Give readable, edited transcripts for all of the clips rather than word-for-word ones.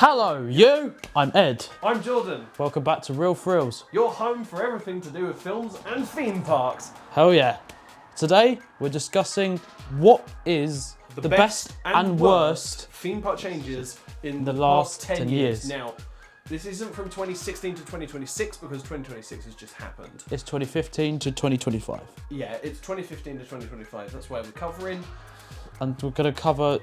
Hello, you! I'm Ed. I'm Jordan. Welcome back to Real Thrills. Your home for everything to do with films and theme parks. Hell yeah. Today, we're discussing what is the best and worst theme park changes in the the last past 10 10 years. Now, this isn't from 2016 to 2026 because 2026 has just happened. It's 2015 to 2025. Yeah, it's 2015 to 2025. That's why we're covering. And we're going to cover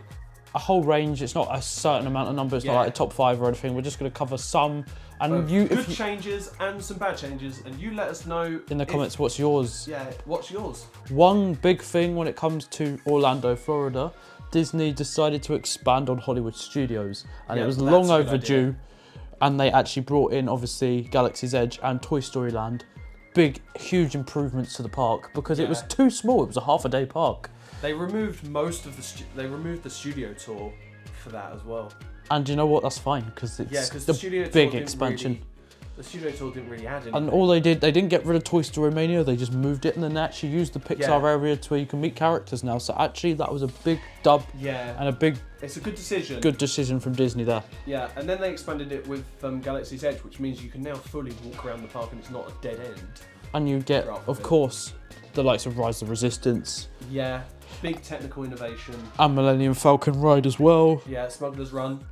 a whole range. It's not a certain amount of numbers, it's not like a top 5 or anything. We're just going to cover some. And Good changes and some bad changes, and you let us know in the comments what's yours. Yeah, what's yours? One big thing when it comes to Orlando, Florida, Disney decided to expand on Hollywood Studios, and it was long overdue. And they actually brought in, obviously, Galaxy's Edge and Toy Story Land. Big, huge improvements to the park because it was too small. It was a half-a-day park. They removed most of the studio tour for that as well. And you know what? That's fine because it's the studio big tour expansion. The studio tour didn't really add anything. And all they didn't get rid of Toy Story Mania. They just moved it, and then they actually used the Pixar area to where you can meet characters now. So actually, that was a big dub. Yeah. And it's a good decision. Good decision from Disney there. Yeah, and then they expanded it with Galaxy's Edge, which means you can now fully walk around the park and it's not a dead end. And you get, of course, the likes of Rise of Resistance. Yeah, big technical innovation. And Millennium Falcon ride as well. Yeah, Smuggler's Run.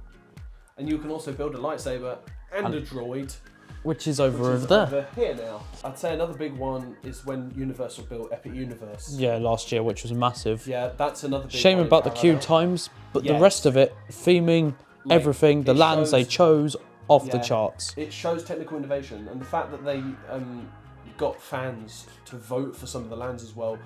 And you can also build a lightsaber and a droid. Which is over there. Over here now. I'd say another big one is when Universal built Epic Universe. Yeah, last year, which was massive. Yeah, that's another big Shame one about the queue times, but the rest of it, theming, everything, the lands they chose, off the charts. It shows technical innovation, and the fact that they got fans to vote for some of the lands as well,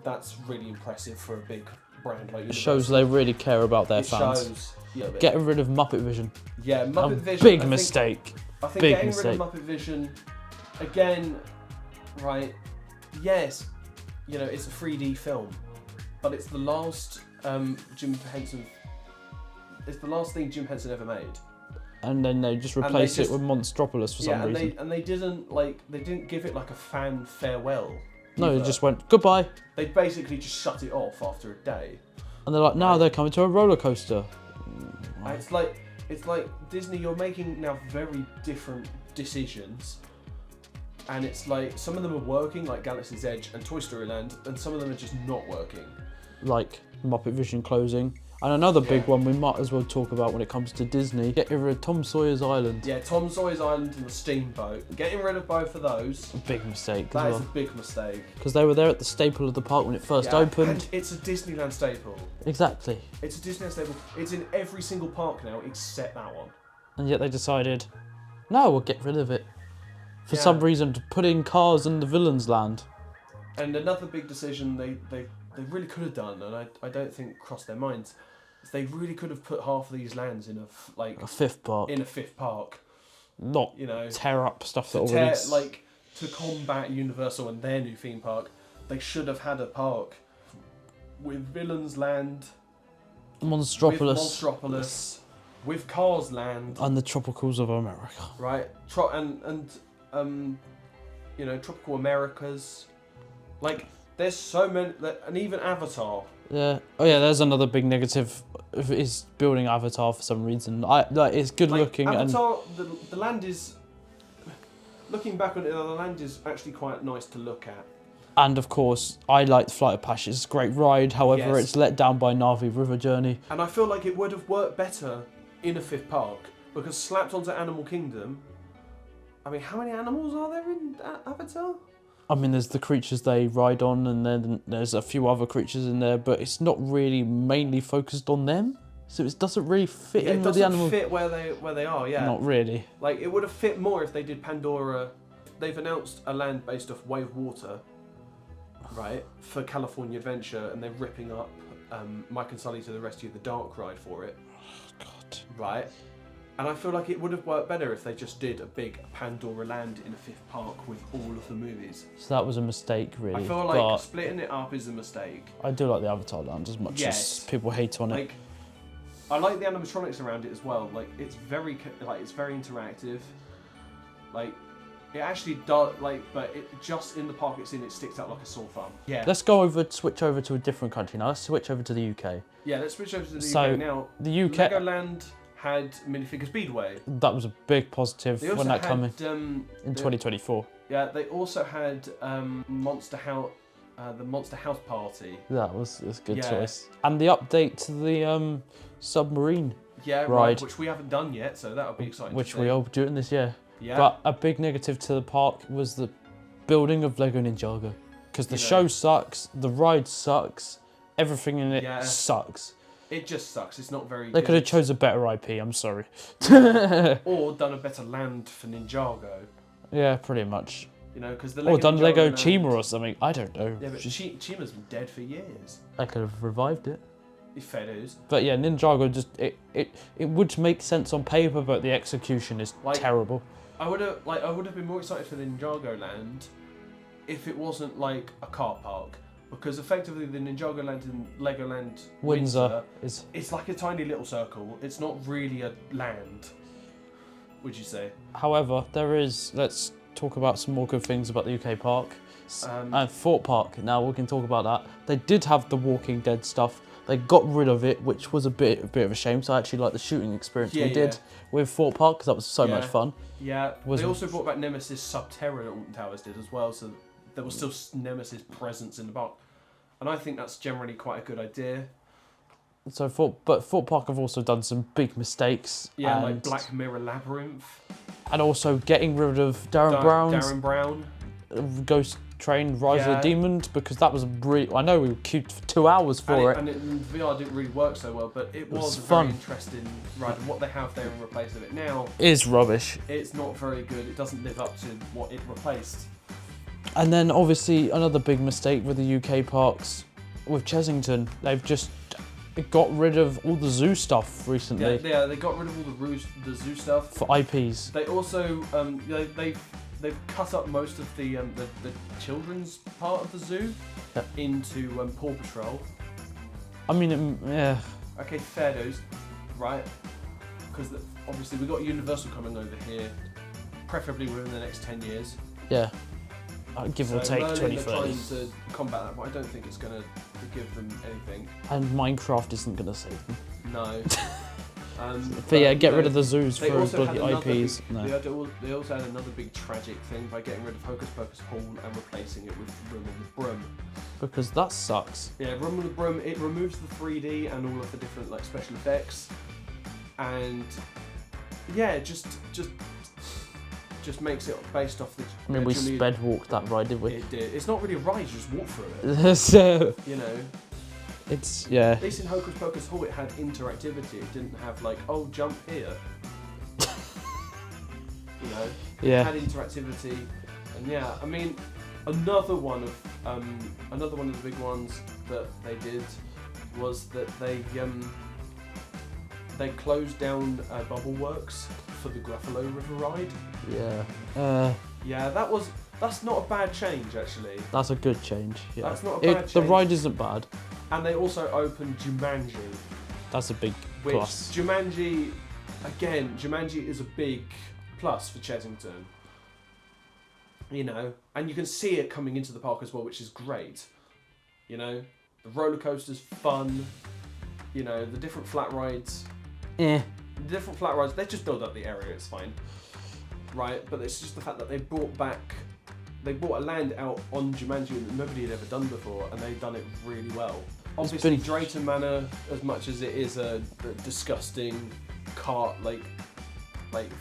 that's really impressive for a big brand like Universal. It shows they really care about their fans. Getting rid of Muppet Vision. Yeah, Muppet Vision. Big mistake. I think getting rid of Muppet Vision, again, right, yes, you know, it's a 3D film, but it's the last it's the last thing Jim Henson ever made. And then they just replaced it with Monstropolis for some reason. They didn't give it like a fan farewell. No, they just went, goodbye. They basically just shut it off after a day. And they're like, now they're coming to a roller coaster. It's like Disney, you're making now very different decisions, and it's like some of them are working, like Galaxy's Edge and Toy Story Land, and some of them are just not working. Like Muppet Vision closing. And another big one we might as well talk about when it comes to Disney, getting rid of Tom Sawyer's Island. Yeah, Tom Sawyer's Island and the Steamboat. Getting rid of both of those. A big mistake. That is a big mistake. Because they were there at the staple of the park when it first opened. And it's a Disneyland staple. Exactly. It's a Disneyland staple. It's in every single park now except that one. And yet they decided, no, we'll get rid of it. For some reason, to put in Cars in the Villains Land. And another big decision they really could have done, and I don't think crossed their minds, is they really could have put half of these lands in a fifth park. Not, tear up stuff that already... to combat Universal and their new theme park, they should have had a park with Villains Land, Monstropolis, with Cars Land, and the Tropicals of America. Right, Tropical Americas. Like, there's so many, and even Avatar. Yeah. Oh yeah, there's another big negative. Is building Avatar for some reason. It's good looking. Avatar, the land is. Looking back on it, the land is actually quite nice to look at. And of course, I like Flight of Passage. It's a great ride. However, it's let down by Na'vi River Journey. And I feel like it would have worked better in a fifth park because slapped onto Animal Kingdom. I mean, how many animals are there in Avatar? I mean, there's the creatures they ride on, and then there's a few other creatures in there, but it's not really mainly focused on them, so it doesn't really fit in with the animal. It doesn't fit where they are, yeah. Not really. Like, it would have fit more if they did Pandora. They've announced a land based off Wave Water, right, for California Adventure, and they're ripping up Mike and Sully to the Rescue of the Dark ride for it. Oh, God. Right? And I feel like it would have worked better if they just did a big Pandora land in a fifth park with all of the movies. So that was a mistake, really. I feel like splitting it up is a mistake. I do like the Avatar land as much as people hate on it. I like the animatronics around it as well. Like, it's very interactive. Like, it actually does, but it just in the park it's in, it sticks out like a sore thumb. Yeah. Let's switch over to a different country now. Let's switch over to the UK. Yeah, let's switch over to the UK now. The UK. Legoland had minifigure Speedway. That was a big positive They also when that had, came in 2024. Yeah, they also had Monster House, the Monster House Party. That was a good Yeah. choice. And the update to the submarine Yeah, ride, right, which we haven't done yet, so that'll be exciting. which to see. we are doing this year. Yeah. But a big negative to the park was the building of Lego Ninjago. Because the show sucks, the ride sucks, everything in it sucks. It just sucks. It's not very They good. could have chose a better IP, I'm sorry. Or done a better land for Ninjago. Yeah, pretty much. You know, because the Or done Ninjago Lego land- Chima or something, I don't know. Yeah, but Chima's been dead for years. I could have revived it. Fair dues. But yeah, Ninjago just, it would make sense on paper, but the execution is terrible. I would have been more excited for the Ninjago land if it wasn't like a car park. Because effectively the Ninjago land in Legoland Windsor it's like a tiny little circle. It's not really a land, would you say? However, let's talk about some more good things about the UK park. And Thorpe Park, now we can talk about that. They did have the Walking Dead stuff. They got rid of it, which was a bit of a shame. So I actually like the shooting experience we did with Thorpe Park, because that was so much fun. Yeah, they also brought back Nemesis Subterra Alton Towers did as well, so there was still Nemesis presence in the park. And I think that's generally quite a good idea. So Thorpe Park have also done some big mistakes. Yeah, like Black Mirror Labyrinth. And also getting rid of Darren Brown. Ghost Train Rise of the Demons, because that was really, I know we queued for 2 hours for it. And VR didn't really work so well, but it was a fun. very interesting ride. And what they have there in replace of it now is rubbish. It's not very good. It doesn't live up to what it replaced. And then obviously another big mistake with the UK parks with Chessington. They've just got rid of all the zoo stuff recently. Yeah, they got rid of all the zoo stuff for IPs. They also they've cut up most of the children's part of the zoo into Paw Patrol. I mean, yeah. Okay, fair dues, right? Because obviously we've got Universal coming over here, preferably within the next 10 years. Yeah. Give or take 20, 30. They're trying to combat that, but I don't think it's going to give them anything. And Minecraft isn't going to save them. No. But yeah, get rid of the zoos for bloody IPs. They also had another big tragic thing by getting rid of Hocus Pocus Hall and replacing it with Room on the Broom. Because that sucks. Yeah, Room on the Broom, it removes the 3D and all of the different special effects. And yeah, just makes it based off the... I mean, we sped walked that ride, did we? It did. It's not really a ride, you just walk through it. So, you know. It's, yeah. At least in Hocus Pocus Hall it had interactivity. It didn't have like, jump here. You know? Yeah. It had interactivity. And yeah, I mean, another one of the big ones that they did was that they closed down Bubble Works for the Gruffalo River ride. Yeah. Yeah, that's not a bad change actually. That's a good change. Yeah. That's not a bad change. The ride isn't bad. And they also opened Jumanji. That's a big plus. Jumanji is a big plus for Chessington. You know, and you can see it coming into the park as well, which is great. You know, the roller coaster's fun. You know, the different flat rides. Yeah. The different flat rides, they just build up the area, it's fine. Right, but it's just the fact that they brought a land out on Jumanji that nobody had ever done before, and they've done it really well. Obviously, Drayton Manor, as much as it is a disgusting cart, like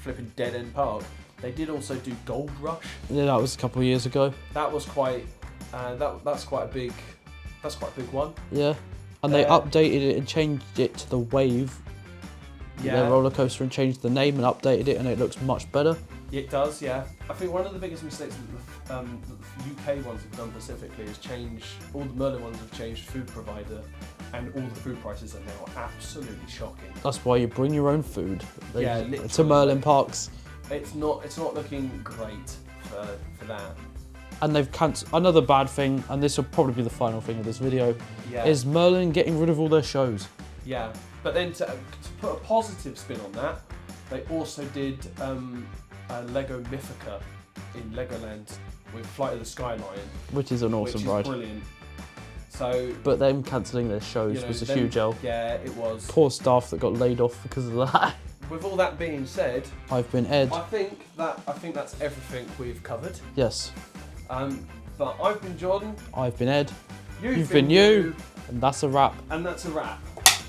flipping dead end park, they did also do Gold Rush. Yeah, that was a couple of years ago. That was quite, that's quite a big one. Yeah, and they updated it and changed it to the Wave. Yeah. The roller coaster, and changed the name and updated it, and it looks much better. It does, yeah. I think one of the biggest mistakes that the UK ones have done specifically is all the Merlin ones have changed food provider, and all the food prices are now absolutely shocking. That's why you bring your own food. Yeah, literally. To Merlin parks. It's not looking great for that. And they've cancelled another bad thing, and this will probably be the final thing of this video. Yeah. Is Merlin getting rid of all their shows? Yeah, but then to put a positive spin on that, they also did Lego Mythica in Legoland with Flight of the Skyline, which is an awesome ride. Brilliant. So, but them cancelling their shows was a huge L. Yeah, it was. Poor staff that got laid off because of that. with all that being said, I've been Ed. I think that's everything we've covered. Yes. But I've been Jordan. I've been Ed. You've been you. And that's a wrap. And that's a wrap.